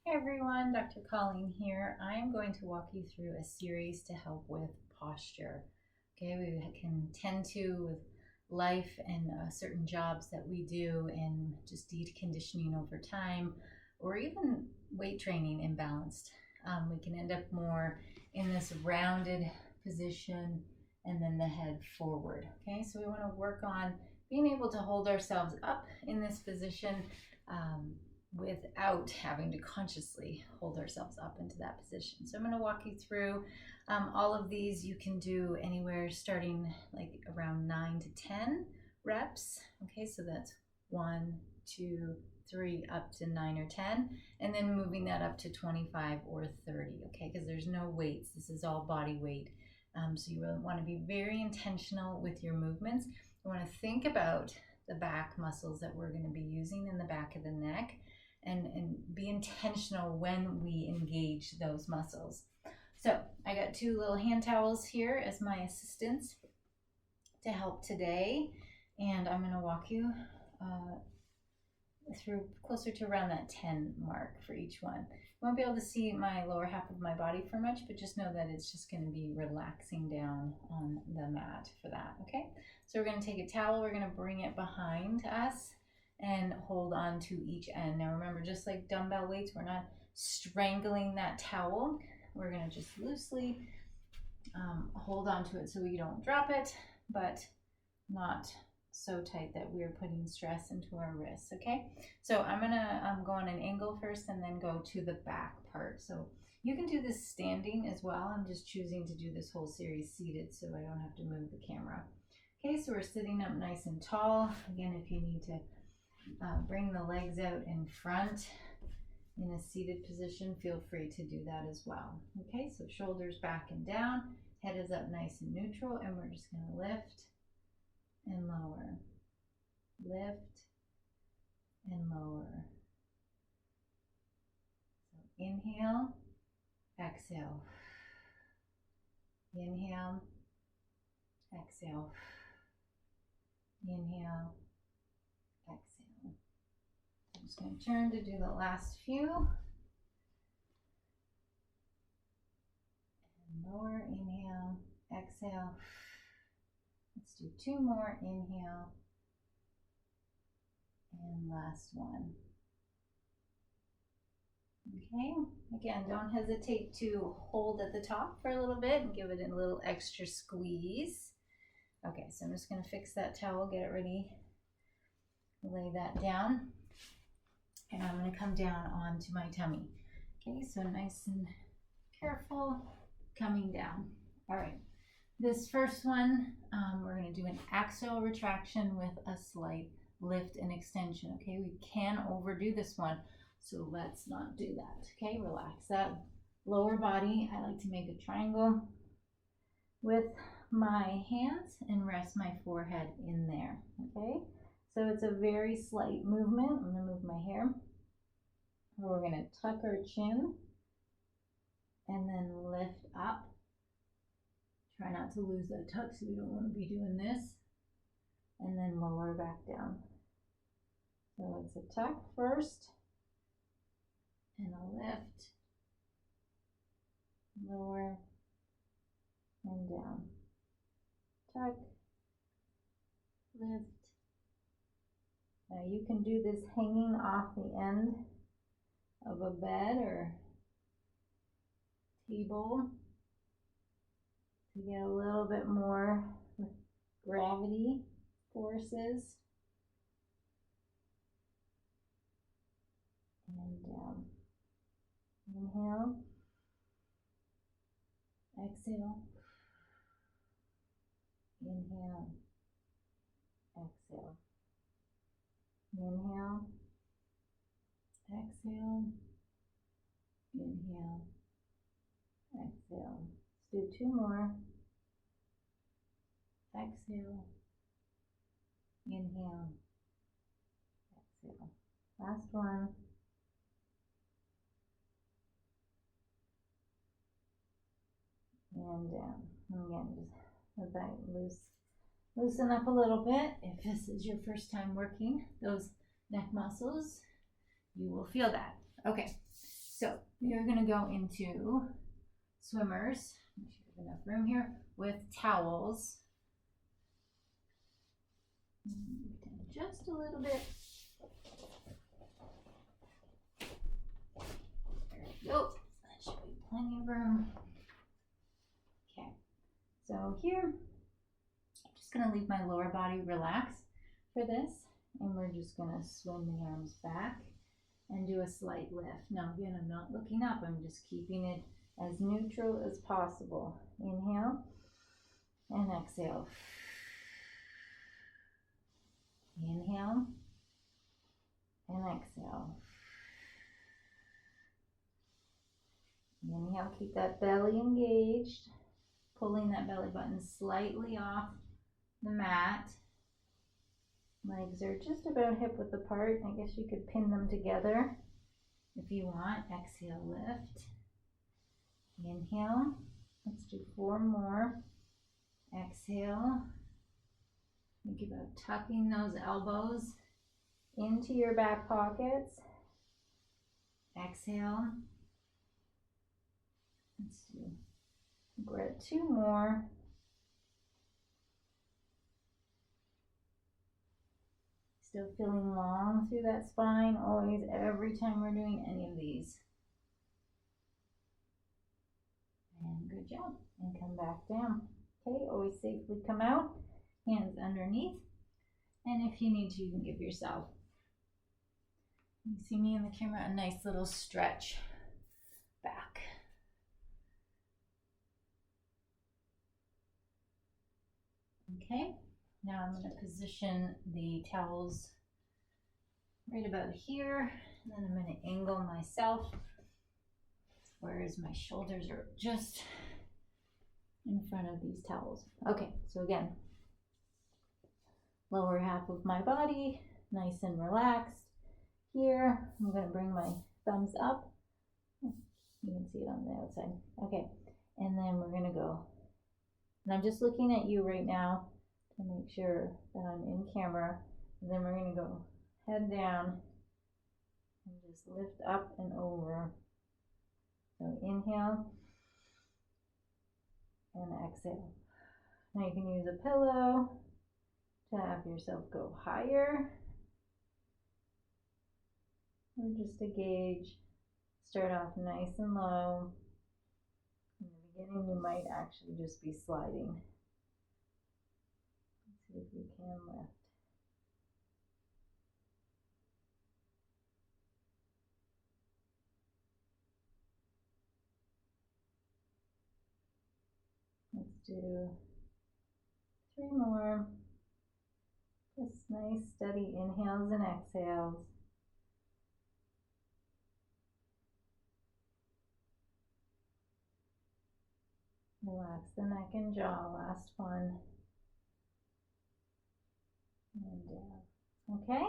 Hey everyone, Dr. Colleen here. I'm going to walk you through a series to help with posture. Okay, we can tend to with life and certain jobs that we do and just deconditioning over time, or even weight training imbalanced. We can end up more in this rounded position and then the head forward. Okay, so we want to work on being able to hold ourselves up in this position. Without having to consciously hold ourselves up into that position. So I'm going to walk you through all of these. You can do anywhere starting like around 9 to 10 reps. Okay, so that's 1, 2, 3, up to 9 or 10, and then moving that up to 25 or 30. Okay, because there's no weights. This is all body weight. So you really want to be very intentional with your movements. You want to think about the back muscles that we're going to be using in the back of the neck. And be intentional when we engage those muscles. So I got 2 little hand towels here as my assistants to help today, and I'm going to walk you through closer to around that 10 mark for each one. You won't be able to see my lower half of my body for much, but just know that it's just going to be relaxing down on the mat for that. Okay, so we're going to take a towel, we're going to bring it behind us and hold on to each end. Now remember, just like dumbbell weights, we're not strangling that towel. We're going to just loosely hold on to it so we don't drop it, but not so tight that we're putting stress into our wrists. Okay, so I'm going to go on an angle first and then go to the back part. So you can do this standing as well. I'm just choosing to do this whole series seated so I don't have to move the camera. Okay, so we're sitting up nice and tall. Again, if you need to bring the legs out in front in a seated position, feel free to do that as well. Okay, so shoulders back and down, head is up nice and neutral, and we're just going to lift and lower, lift and lower. So inhale, exhale, inhale, exhale, inhale, exhale. I'm just going to turn to do the last few. And lower, inhale, exhale. Let's do 2 more, inhale. And last one. Okay, again, don't hesitate to hold at the top for a little bit and give it a little extra squeeze. Okay, so I'm just going to fix that towel, get it ready, lay that down. And I'm going to come down onto my tummy. Okay, so nice and careful, coming down. All right, this first one, we're going to do an axial retraction with a slight lift and extension. Okay, we can overdo this one, so let's not do that. Okay, relax that lower body. I like to make a triangle with my hands and rest my forehead in there. Okay, so it's a very slight movement. I'm going to move my hair. We're going to tuck our chin and then lift up. Try not to lose that tuck, so we don't want to be doing this. And then lower back down. So it's a tuck first and a lift, lower and down. Tuck, lift. Now you can do this hanging off the end of a bed or table to get a little bit more gravity forces. And down. Inhale, exhale, inhale, exhale, inhale, exhale, inhale, exhale. Let's do 2 more. Exhale, inhale, exhale. Last one. And down. And again, just let that loosen up a little bit. If this is your first time working those neck muscles, you will feel that. Okay, So we are going to go into swimmers. Make sure we have enough room here with towels. Just a little bit. There we go. That should be plenty of room. Okay. So here, I'm just going to leave my lower body relaxed for this. And we're just going to swim the arms back and do a slight lift. Now again, I'm not looking up. I'm just keeping it as neutral as possible. Inhale and exhale. Inhale and exhale. Inhale, keep that belly engaged, pulling that belly button slightly off the mat. Legs are just about hip width apart. I guess you could pin them together if you want. Exhale, lift. Inhale. Let's do 4 more. Exhale. Think about tucking those elbows into your back pockets. Exhale. Let's do, we're at 2 more. Still feeling long through that spine, always, every time we're doing any of these. And good job. And come back down. Okay, always safely come out. Hands underneath. And if you need to, you can give yourself, you see me in the camera, a nice little stretch back. Okay, now I'm going to position the towels right about here, and then I'm going to angle myself, whereas my shoulders are just in front of these towels. Okay, so again, lower half of my body, nice and relaxed. Here, I'm going to bring my thumbs up. You can see it on the outside. Okay, and then we're going to go. And I'm just looking at you right now to make sure that I'm in camera. And then we're going to go head down and just lift up and over. So inhale and exhale. Now you can use a pillow to have yourself go higher. Or just a gauge. Start off nice and low. In the beginning, you might actually just be sliding. Let's see if you can lift. Let's do 3 more. Just nice, steady inhales and exhales. Relax the neck and jaw, last one. And down. Okay?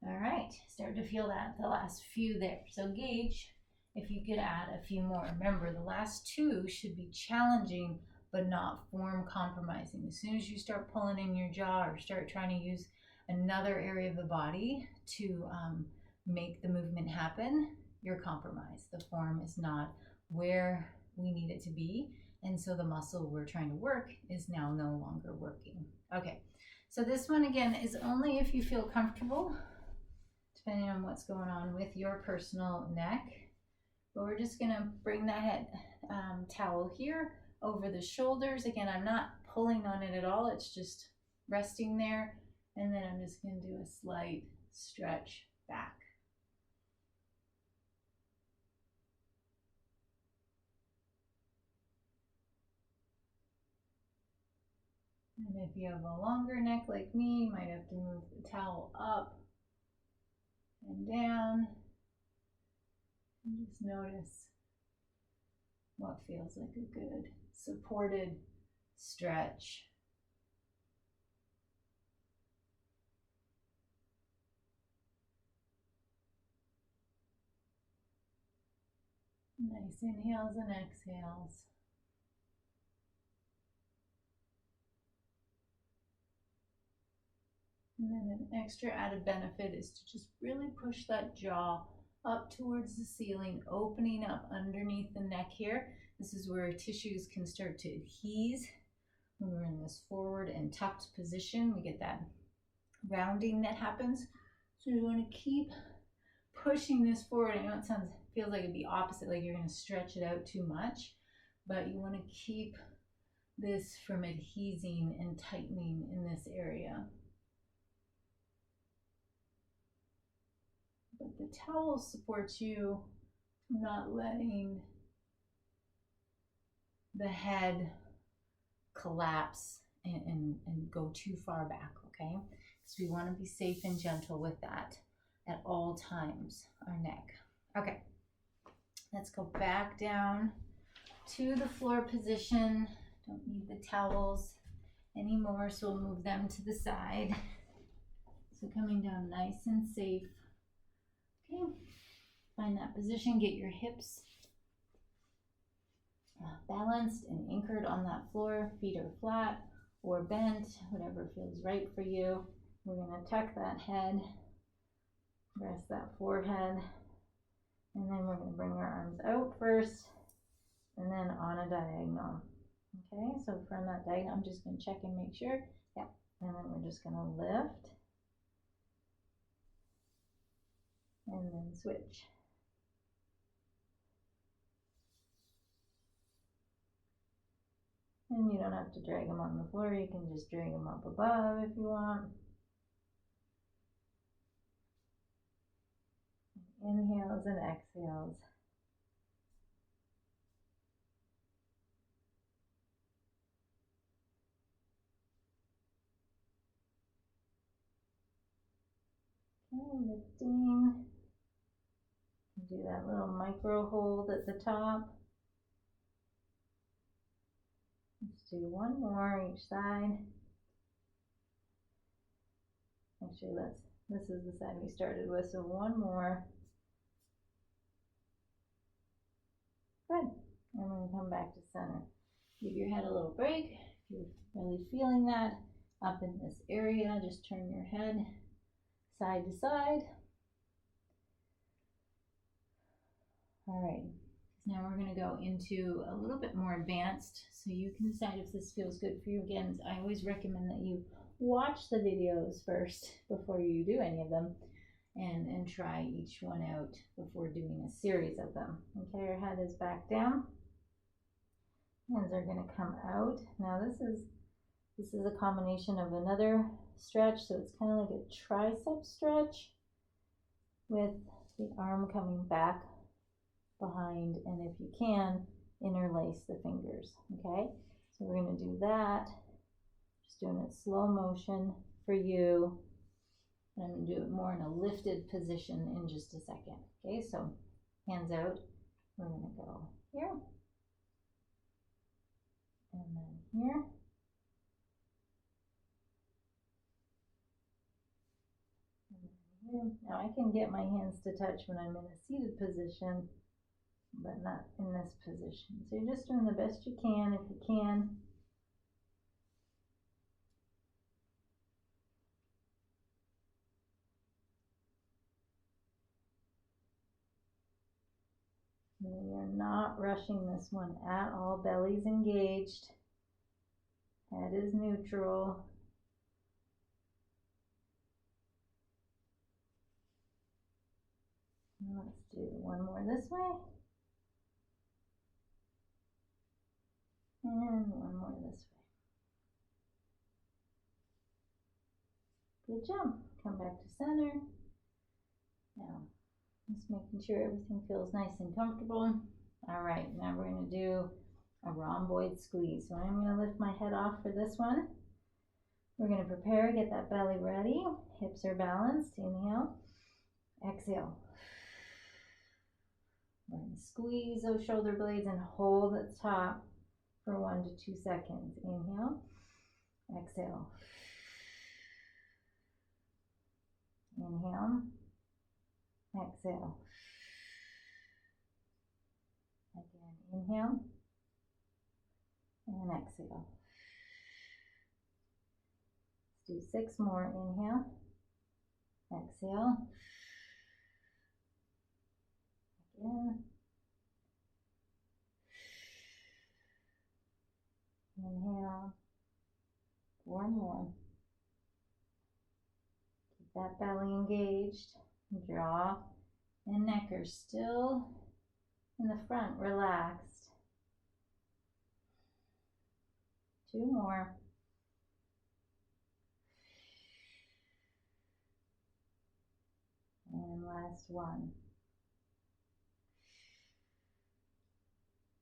All right, start to feel that, the last few there. So gauge if you could add a few more. Remember, the last 2 should be challenging, but not form compromising. As soon as you start pulling in your jaw or start trying to use another area of the body to make the movement happen, you're compromised. The form is not where we need it to be, and so the muscle we're trying to work is now no longer working. Okay, so this one again is only if you feel comfortable, depending on what's going on with your personal neck. But we're just going to bring that head towel here over the shoulders. Again, I'm not pulling on it at all, it's just resting there, and then I'm just going to do a slight stretch back. And if you have a longer neck like me, you might have to move the towel up and down. And just notice what feels like a good supported stretch. Nice inhales and exhales. And then an extra added benefit is to just really push that jaw up towards the ceiling, opening up underneath the neck here. This is where tissues can start to adhese. When we're in this forward and tucked position, we get that rounding that happens. So we want to keep pushing this forward. I know it feels like it'd be opposite, like you're going to stretch it out too much, but you want to keep this from adhesing and tightening in this area. But the towel supports you not letting the head collapse and go too far back, okay? Because we want to be safe and gentle with that at all times, our neck. Okay, let's go back down to the floor position. Don't need the towels anymore, so we'll move them to the side. So coming down nice and safe. Okay, find that position, get your hips balanced and anchored on that floor. Feet are flat or bent, whatever feels right for you. We're going to tuck that head, rest that forehead, and then we're going to bring our arms out first and then on a diagonal. Okay, so from that diagonal, I'm just going to check and make sure. Yeah, and then we're just going to lift and then switch. And you don't have to drag them on the floor, you can just drag them up above if you want. Inhales and exhales. Okay, lifting. Do that little micro hold at the top. Let's do one more each side. Actually, this is the side we started with, so one more. Good. And we're going to come back to center. Give your head a little break. If you're really feeling that up in this area, just turn your head side to side. All right. Now we're going to go into a little bit more advanced, so you can decide if this feels good for you. Again, I always recommend that you watch the videos first before you do any of them, and try each one out before doing a series of them. Okay, your head is back down. Hands are going to come out. Now this is a combination of another stretch, so it's kind of like a tricep stretch with the arm coming back behind, and if you can, interlace the fingers. Okay, so we're going to do that, just doing it slow motion for you. And I'm going to do it more in a lifted position in just a second. Okay, so hands out, we're going to go here and then here. Now I can get my hands to touch when I'm in a seated position, but not in this position. So you're just doing the best you can if you can. We are not rushing this one at all. Belly's engaged. Head is neutral. Let's do one more this way. And one more this way. Good job. Come back to center. Now, just making sure everything feels nice and comfortable. All right, now we're going to do a rhomboid squeeze. So I'm going to lift my head off for this one. We're going to prepare, get that belly ready. Hips are balanced. Inhale. Exhale. We're going to squeeze those shoulder blades and hold at the top for 1 to 2 seconds. Inhale. Exhale. Inhale. Exhale. Again, inhale and exhale. Let's do 6 more. Inhale, exhale, belly engaged. Jaw and neck are still in the front, relaxed. 2 more. And last one.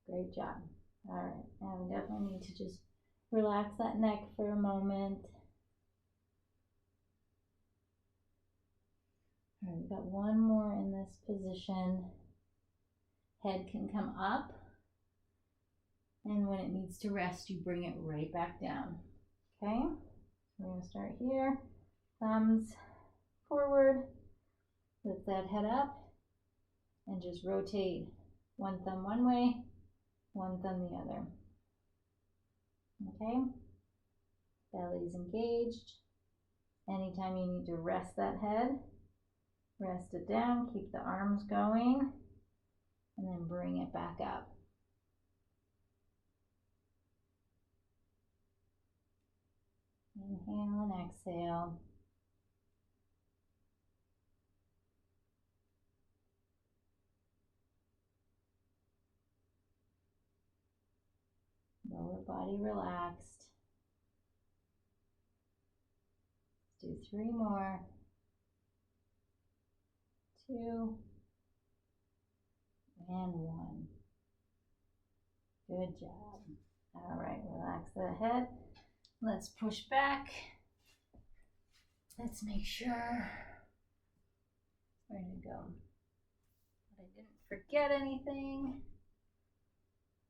Great job. All right, now we definitely need to just relax that neck for a moment. All right, we've got one more in this position. Head can come up, and when it needs to rest, you bring it right back down. Okay, we're going to start here. Thumbs forward, lift that head up, and just rotate one thumb one way, one thumb the other. Okay, belly's engaged. Anytime you need to rest that head, rest it down, keep the arms going, and then bring it back up. Inhale and exhale. Lower body relaxed. Let's do 3 more. 2 and 1. Good job. All right, relax the head. Let's push back. Let's make sure. Where did it go? I didn't forget anything.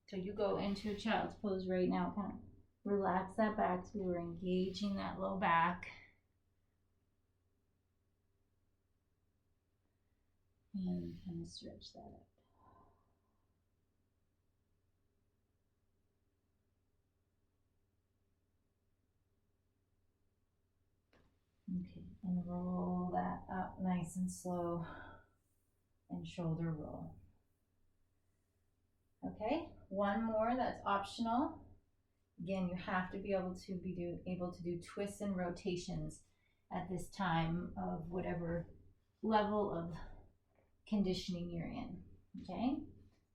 So you go into child's pose right now. Kind of relax that back so we were engaging that low back. And kind of stretch that up. Okay, and roll that up nice and slow, and shoulder roll. Okay, one more that's optional. Again, you have to be able to do twists and rotations at this time of whatever level of conditioning you're in. Okay,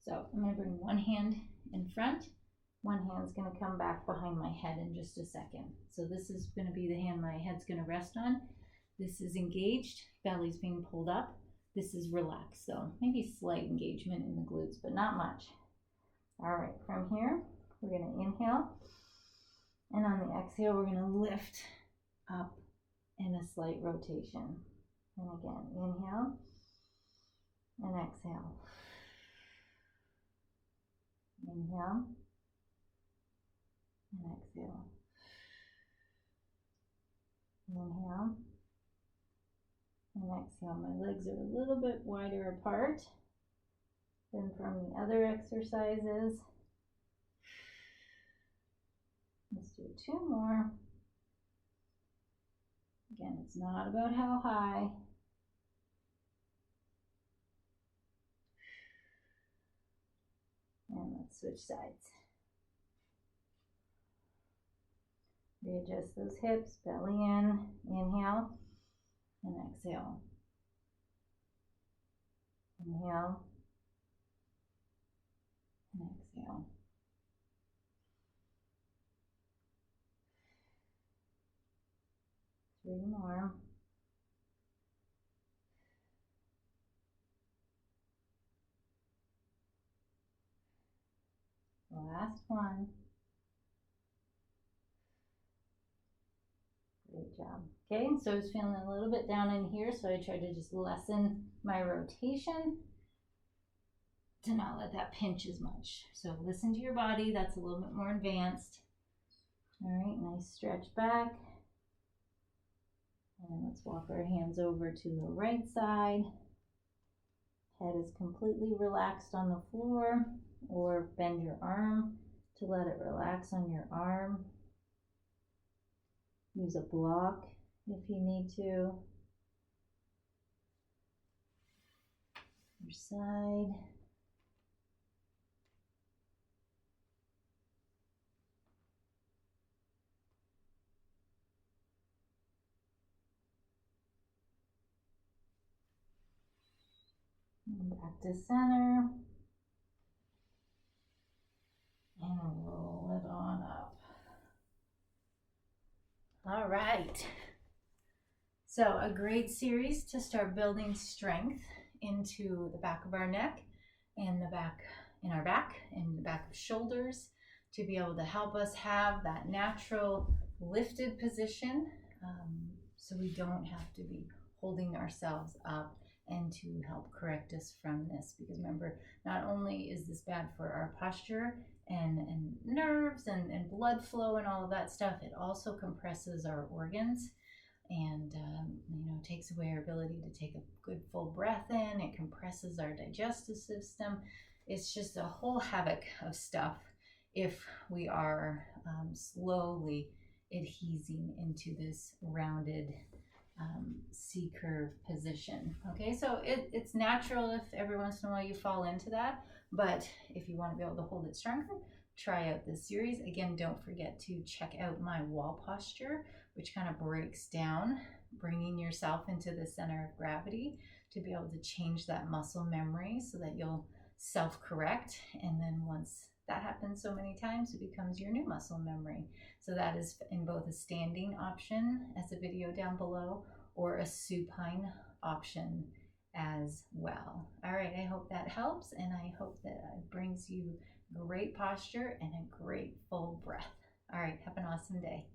so I'm going to bring one hand in front. One hand's going to come back behind my head in just a second. So this is going to be the hand my head's going to rest on. This is engaged, belly's being pulled up. This is relaxed, so maybe slight engagement in the glutes, but not much. All right, from here, we're going to inhale. And on the exhale, we're going to lift up in a slight rotation. And again, inhale and exhale. Inhale and exhale. Inhale and exhale. My legs are a little bit wider apart than from the other exercises. Let's do 2 more. Again, it's not about how high. And let's switch sides. Readjust those hips, belly in, inhale, and exhale. Inhale, and exhale. Three more. Last one. Great job. Okay, so I was feeling a little bit down in here, so I tried to just lessen my rotation to not let that pinch as much. So listen to your body, that's a little bit more advanced. All right, nice stretch back. And let's walk our hands over to the right side. Head is completely relaxed on the floor, or bend your arm to let it relax on your arm. Use a block if you need to. Your side. And back to center. And roll it on up. All right. So a great series to start building strength into the back of our neck and the back in our back and the back of shoulders to be able to help us have that natural lifted position, so we don't have to be holding ourselves up, and to help correct us from this. Because remember, not only is this bad for our posture and nerves and blood flow and all of that stuff, it also compresses our organs and takes away our ability to take a good full breath in. It compresses our digestive system. It's just a whole havoc of stuff if we are slowly adhesing into this rounded C curve position. Okay, so it's natural if every once in a while you fall into that, but if you want to be able to hold it stronger, try out this series. Again, don't forget to check out my wall posture, which kind of breaks down bringing yourself into the center of gravity to be able to change that muscle memory so that you'll self-correct. And then once that happens so many times, it becomes your new muscle memory. So that is in both a standing option as a video down below or a supine option as well. All right, I hope that helps, and I hope that it brings you great posture and a great full breath. All right, have an awesome day.